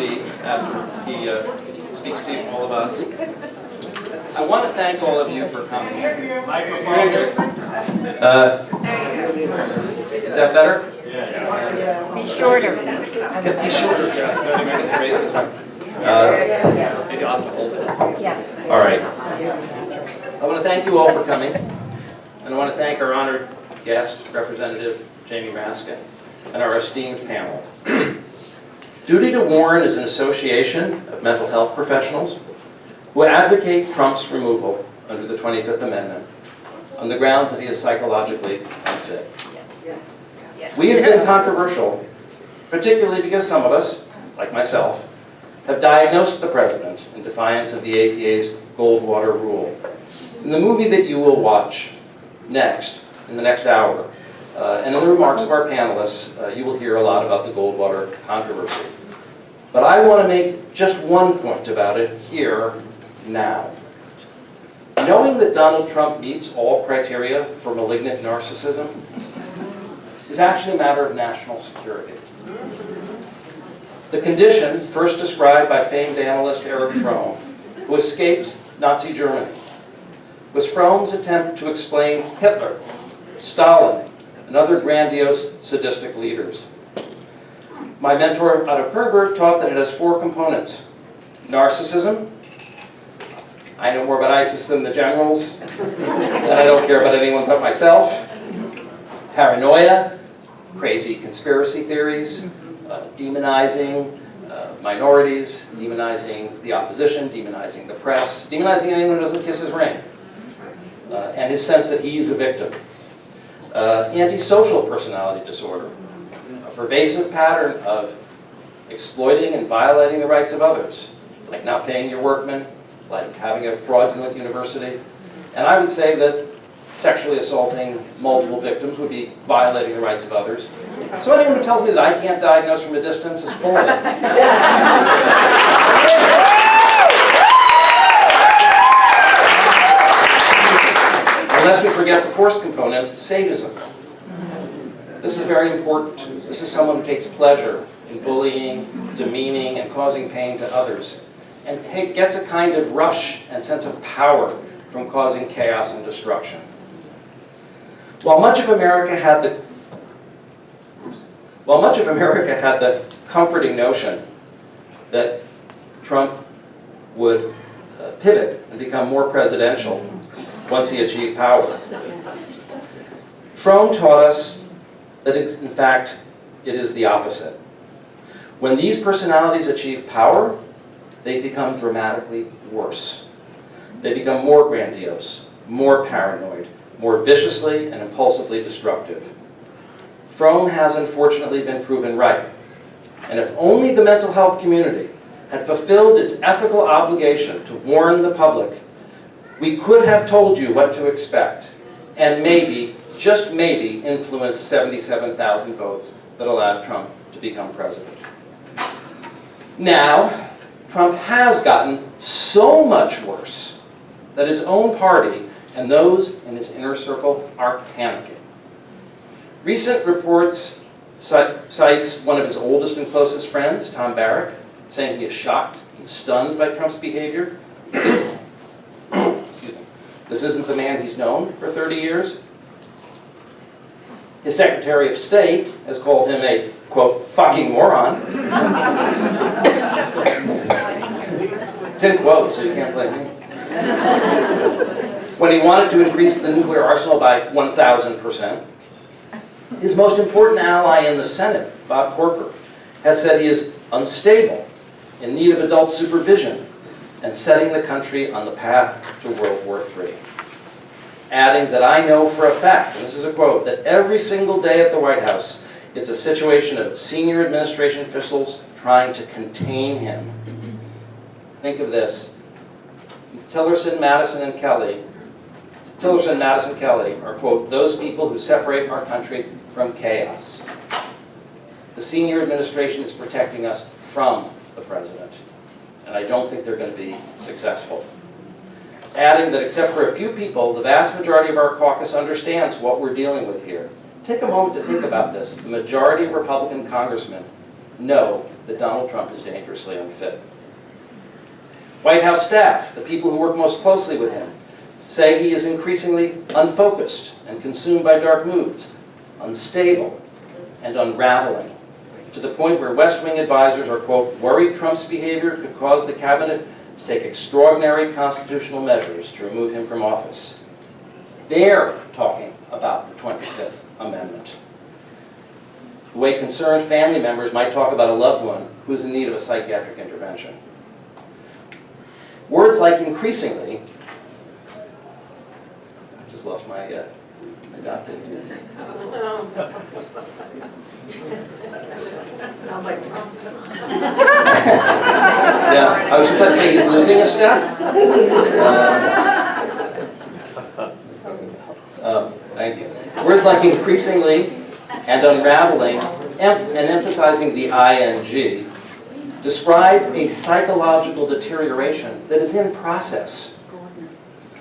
be after he speaks to all of us. I want to thank all of you for coming. Is that better? Be shorter. Be shorter. Yeah. So I'm going to raise this one. Maybe I'll have to hold it. Yeah. All right. I want to thank you all for coming, and I want to thank our honored guest, Representative Jamie Raskin, and our esteemed panel. Duty to Warn is an association of mental health professionals who advocate Trump's removal under the 25th Amendment on the grounds that he is psychologically unfit. We have been controversial, particularly because some of us, like myself, have diagnosed the president in defiance of the APA's Goldwater rule. In the movie that you will watch next, in the next hour, and in the remarks of our panelists, you will hear a lot about the Goldwater controversy. But I want to make just one point about it here, now. Knowing that Donald Trump meets all criteria for malignant narcissism is actually a matter of national security. The condition, first described by famed analyst Erich Fromm, who escaped Nazi Germany, was Fromm's attempt to explain Hitler, Stalin, and other grandiose sadistic leaders. My mentor, Otto Kernberg, taught that it has 4 components: narcissism, I know more about ISIS than the generals, and I don't care about anyone but myself, paranoia, crazy conspiracy theories, demonizing minorities, demonizing the opposition, demonizing the press, demonizing anyone who doesn't kiss his ring, and his sense that he's a victim. Antisocial personality disorder, a pervasive pattern of exploiting and violating the rights of others, like not paying your workmen, like having a fraudulent university. And I would say that sexually assaulting multiple victims would be violating the rights of others. So anyone who tells me that I can't diagnose from a distance is full of it. Unless we forget the 4th component, sadism. This is very important. This is someone who takes pleasure in bullying, demeaning, and causing pain to others, and gets a kind of rush and sense of power from causing chaos and destruction. While much of America had the comforting notion that Trump would pivot and become more presidential once he achieved power, Fromm taught us that in fact it is the opposite. When these personalities achieve power, they become dramatically worse. They become more grandiose, more paranoid, more viciously and impulsively destructive. Fromm has unfortunately been proven right. And if only the mental health community had fulfilled its ethical obligation to warn the public, we could have told you what to expect, and maybe, just maybe, influence 77,000 votes that allowed Trump to become president. Now, Trump has gotten so much worse that his own party and those in his inner circle are panicking. Recent reports cites one of his oldest and closest friends, Tom Barrack, saying he is shocked and stunned by Trump's behavior. Excuse me. This isn't the man he's known for 30 years. His Secretary of State has called him a, quote, fucking moron. It's in quotes, so you can't blame me. When he wanted to increase the nuclear arsenal by 1,000%. His most important ally in the Senate, Bob Corker, has said he is unstable, in need of adult supervision, and setting the country on the path to World War III. Adding that I know for a fact, and this is a quote, that every single day at the White House, it's a situation of senior administration officials trying to contain him. Think of this. Tillerson, Madison, and Kelly are, quote, those people who separate our country from chaos. The senior administration is protecting us from the president, and I don't think they're going to be successful. Adding that except for a few people, the vast majority of our caucus understands what we're dealing with here. Take a moment to think about this. The majority of Republican congressmen know that Donald Trump is dangerously unfit. White House staff, the people who work most closely with him, say he is increasingly unfocused and consumed by dark moods, unstable and unraveling, to the point where West Wing advisors are, quote, worried Trump's behavior could cause the cabinet to take extraordinary constitutional measures to remove him from office. They're talking about the 25th Amendment, the way concerned family members might talk about a loved one who is in need of a psychiatric intervention. Words like increasingly, I just lost my adopted. Yeah, I was about to say he's losing a step. Thank you. Words like increasingly and unraveling and emphasizing the ing describe a psychological deterioration that is in process.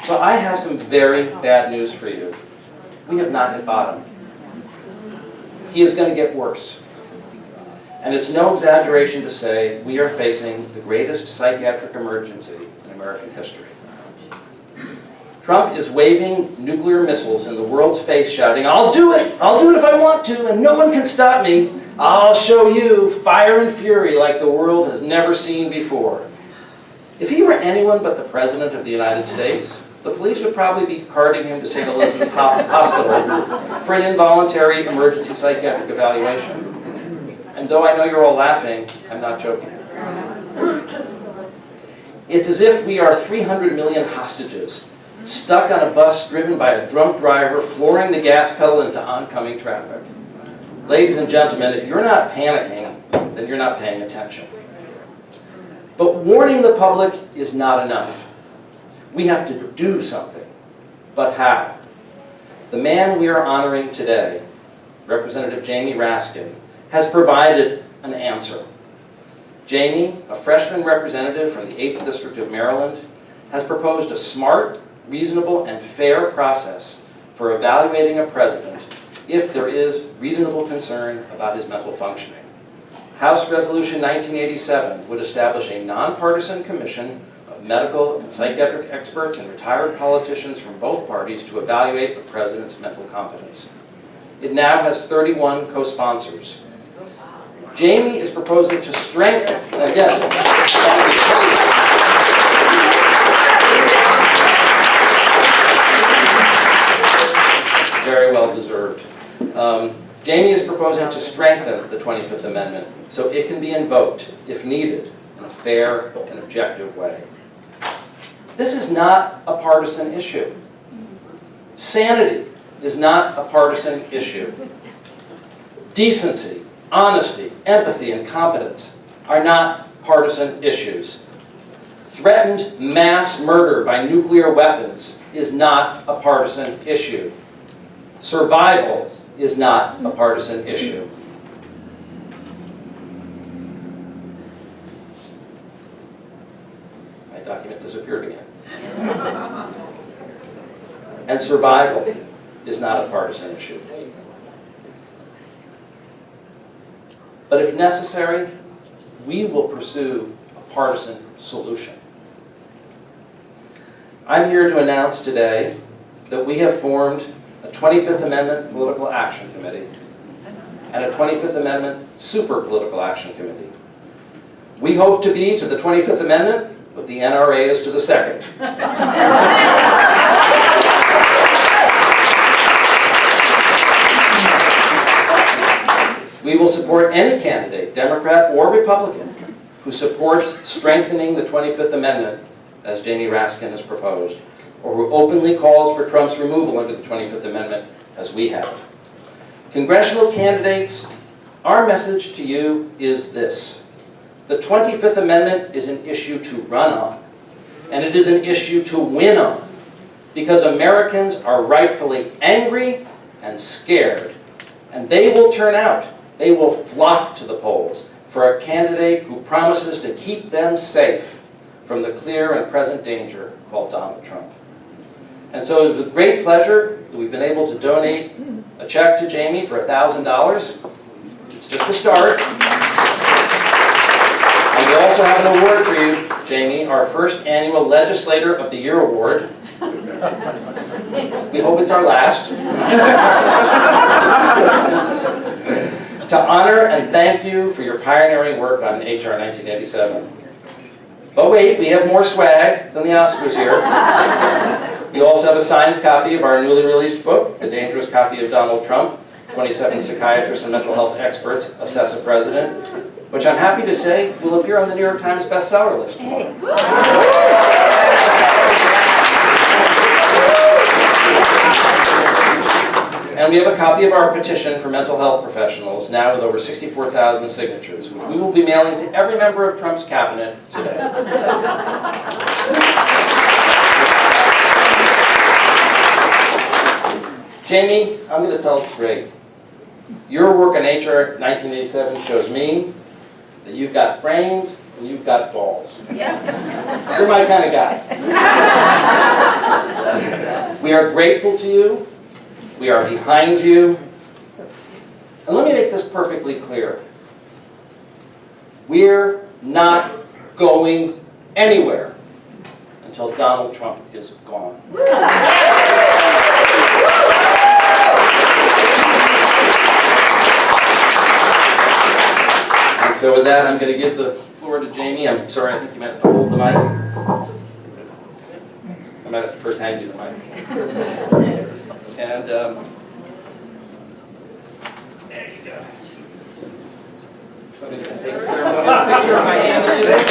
So I have some very bad news for you. We have not hit bottom. He is going to get worse. And it's no exaggeration to say we are facing the greatest psychiatric emergency in American history. Trump is waving nuclear missiles in the world's face, shouting, "I'll do it! I'll do it if I want to, and no one can stop me. I'll show you fire and fury like the world has never seen before." If he were anyone but the President of the United States, the police would probably be carting him to St. Elizabeth's Hospital for an involuntary emergency psychiatric evaluation. And though I know you're all laughing, I'm not joking. It's as if we are 300 million hostages, stuck on a bus driven by a drunk driver, flooring the gas pedal into oncoming traffic. Ladies and gentlemen, if you're not panicking, then you're not paying attention. But warning the public is not enough. We have to do something. But how? The man we are honoring today, Representative Jamie Raskin, has provided an answer. Jamie, a freshman representative from the 8th District of Maryland, has proposed a smart, reasonable, and fair process for evaluating a president if there is reasonable concern about his mental functioning. House Resolution 1987 would establish a nonpartisan commission of medical and psychiatric experts and retired politicians from both parties to evaluate the president's mental competence. It now has 31 co-sponsors. Jamie is proposing to strengthen, very well deserved. Jamie is proposing to strengthen the 25th Amendment so it can be invoked, if needed, in a fair and objective way. This is not a partisan issue. Sanity is not a partisan issue. Decency, honesty, empathy, and competence are not partisan issues. Threatened mass murder by nuclear weapons is not a partisan issue. Survival is not a partisan issue. My document disappeared again. And survival is not a partisan issue. But if necessary, we will pursue a partisan solution. I'm here to announce today that we have formed a 25th Amendment Political Action Committee and a 25th Amendment Super Political Action Committee. We hope to be to the 25th Amendment what the NRA is to the Second. We will support any candidate, Democrat or Republican, who supports strengthening the 25th Amendment, as Jamie Raskin has proposed, or who openly calls for Trump's removal under the 25th Amendment, as we have. Congressional candidates, our message to you is this. The 25th Amendment is an issue to run on, and it is an issue to win on, because Americans are rightfully angry and scared, and they will turn out. They will flock to the polls for a candidate who promises to keep them safe from the clear and present danger called Donald Trump. And so it's with great pleasure that we've been able to donate a check to Jamie for $1,000. It's just a start. also have an award for you, Jamie, our first annual Legislator of the Year award. We hope it's our last. To honor and thank you for your pioneering work on HR 1987. But wait, we have more swag than the Oscars here. We also have a signed copy of our newly released book, The Dangerous Copy of Donald Trump, 27 psychiatrists and mental health experts assess a president, which I'm happy to say will appear on the New York Times bestseller list. Hey. And we have a copy of our petition for mental health professionals, now with over 64,000 signatures, which we will be mailing to every member of Trump's cabinet today. Jamie, I'm going to tell it straight. Your work on HR 1987 shows me that you've got brains and you've got balls. Yeah. You're my kind of guy. We are grateful to you. We are behind you. And let me make this perfectly clear. We're not going anywhere until Donald Trump is gone. And so with that, I'm going to give the floor to Jamie. I'm sorry, I think you meant to hold the mic. I might have to first hand you the mic. And there you go. Somebody's going to take a ceremonial picture of my hand and do this.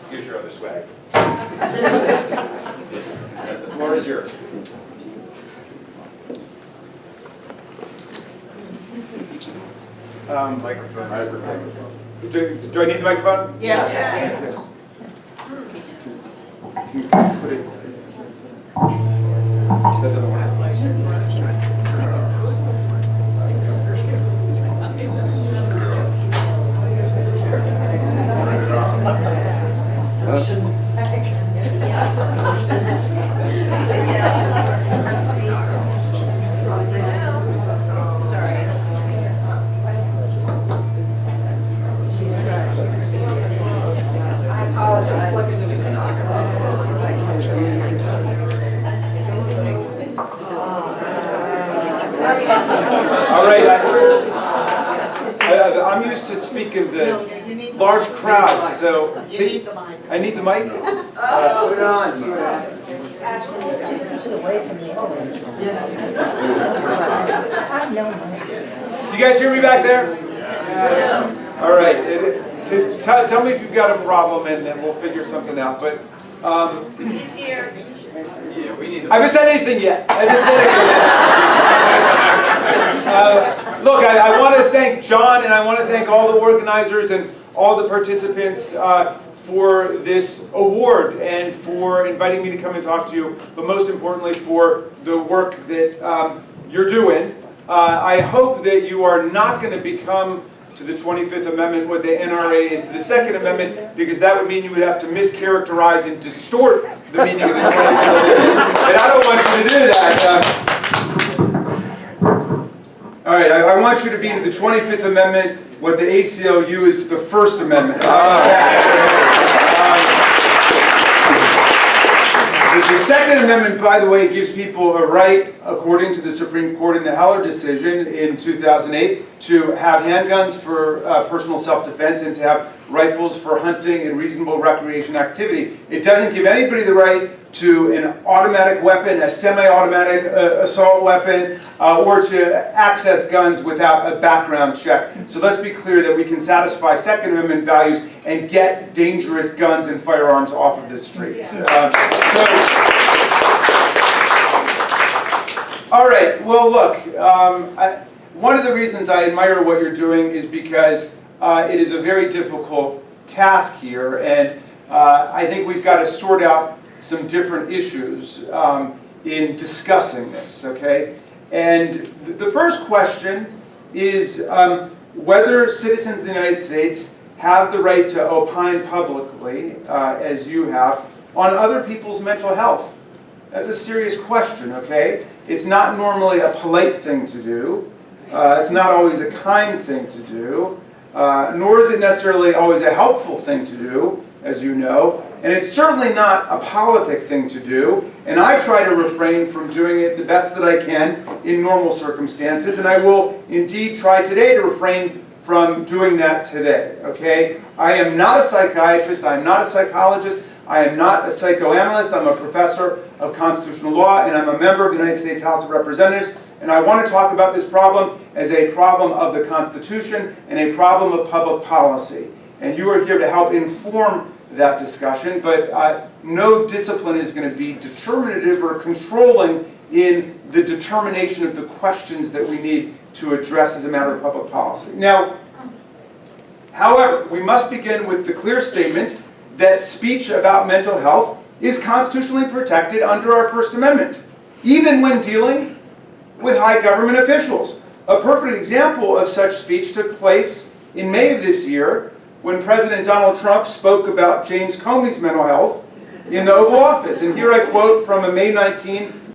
Here's your other swag. The floor is yours. Microphone. Do I need the microphone? Yes. That doesn't work. All right, I'm used to speaking to large crowds, so You need the mic. I need the mic. Put it on. You guys hear me back there? All right. Tell me if you've got a problem, and we'll figure something out. But I haven't said anything yet. Look, I want to thank John, and I want to thank all the organizers and all the participants for this award and for inviting me to come and talk to you, but most importantly for the work that you're doing. I hope that you are not going to become to the 25th Amendment what the NRA is to the Second Amendment, because that would mean you would have to mischaracterize and distort the meaning of the 25th Amendment. And I don't want you to do that. All right, I want you to be to the 25th Amendment what the ACLU is to the First Amendment. The Second Amendment, by the way, gives people a right, according to the Supreme Court in the Heller decision in 2008, to have handguns for personal self-defense and to have rifles for hunting and reasonable recreation activity. It doesn't give anybody the right to an automatic weapon, a semi-automatic assault weapon, or to access guns without a background check. So let's be clear that we can satisfy Second Amendment values and get dangerous guns and firearms off of the streets. All right, well look, one of the reasons I admire what you're doing is because it is a very difficult task here, and I think we've got to sort out some different issues in discussing this, okay? And the first question is whether citizens of the United States have the right to opine publicly, as you have, on other people's mental health. That's a serious question, okay? It's not normally a polite thing to do. It's not always a kind thing to do. Nor is it necessarily always a helpful thing to do, as you know. And it's certainly not a politic thing to do. And I try to refrain from doing it the best that I can in normal circumstances. And I will indeed try today to refrain from doing that today, okay? I am not a psychiatrist. I am not a psychologist. I am not a psychoanalyst. I'm a professor of constitutional law, and I'm a member of the United States House of Representatives. And I want to talk about this problem as a problem of the Constitution and a problem of public policy. And you are here to help inform that discussion, but no discipline is going to be determinative or controlling in the determination of the questions that we need to address as a matter of public policy. Now, however, we must begin with the clear statement that speech about mental health is constitutionally protected under our First Amendment, even when dealing with high government officials. A perfect example of such speech took place in May of this year when President Donald Trump spoke about James Comey's mental health in the Oval Office. And here I quote from a May 19